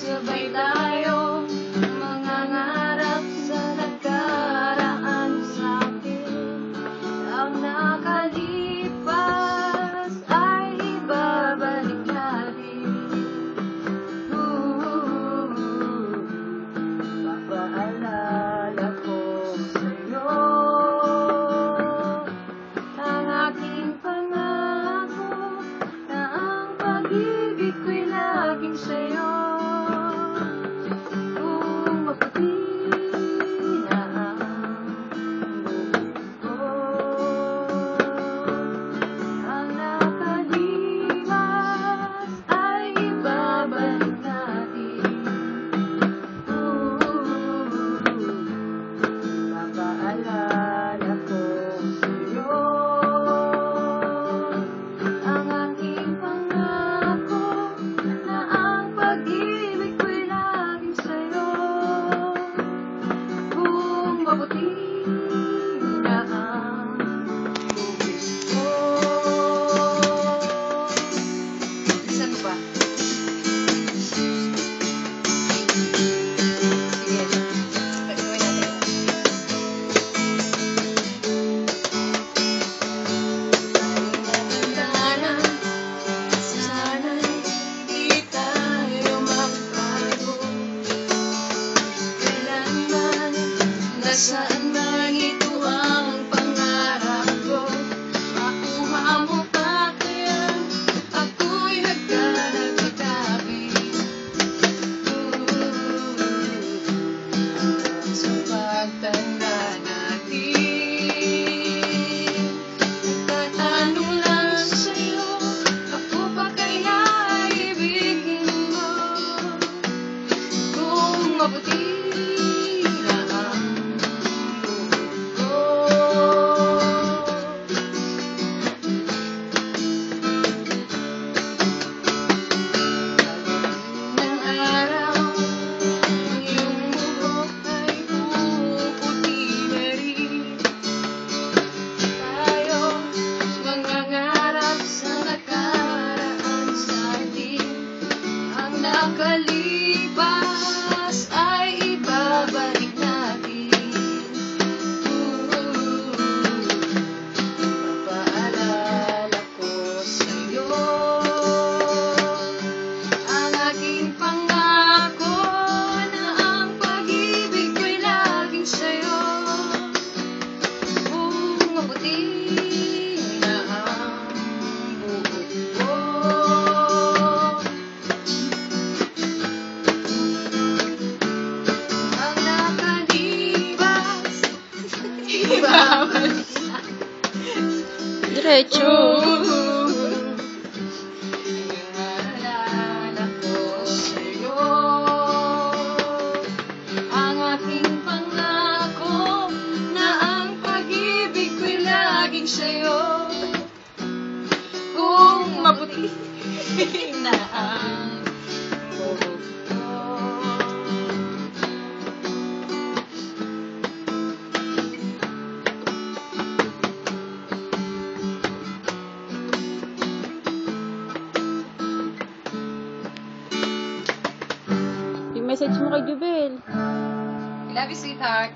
Sabay tayo mangangarap sa nakaraan sa atin. Ang nakalipas ay ibabalik natin. Papaalala ko sa'yo ang aking pangako na ang pag-ibig ko'y laging sa'yo. Kung maputi na ang buhay ko, ang nakalipas ay ibabalik natin. Papaalala ko sa'yo ang aking pangako na ang pag-ibig ko'y laging sa'yo. Kung mabuti na ang buhay ko. Saan ba? Sige. Pag-uwi natin. Sana'y di tayo magbago. Kailanman, nasaan man ito ang pangarap ko. Makuha mo pa kaya ako'y naghanap kitabi. Sa pagtanda natin, nagtatanong lang sa'yo, ako pa kaya ibigin mo? Kung mabuti na ang buhay ko. Ng araw, ang iyong buhok ay puputi na rin. Tayo mangangarap sa nakaraan sa atin. Ang nakalipas ay ibabalik natin. Papaalala ko sa'yo ang aking pangako na ang pag-ibig ko'y laging sa'yo. Kung mabuti na ang buhay ko. Ang nakalipas, ibabalik Diretso. Naalala ko sa'yo ang aking pangako na ang pag-ibig ko'y laging sa'yo. Kung mabuti na ang buhok ko. Yung message mo kay Jubel. I love you, sweetheart.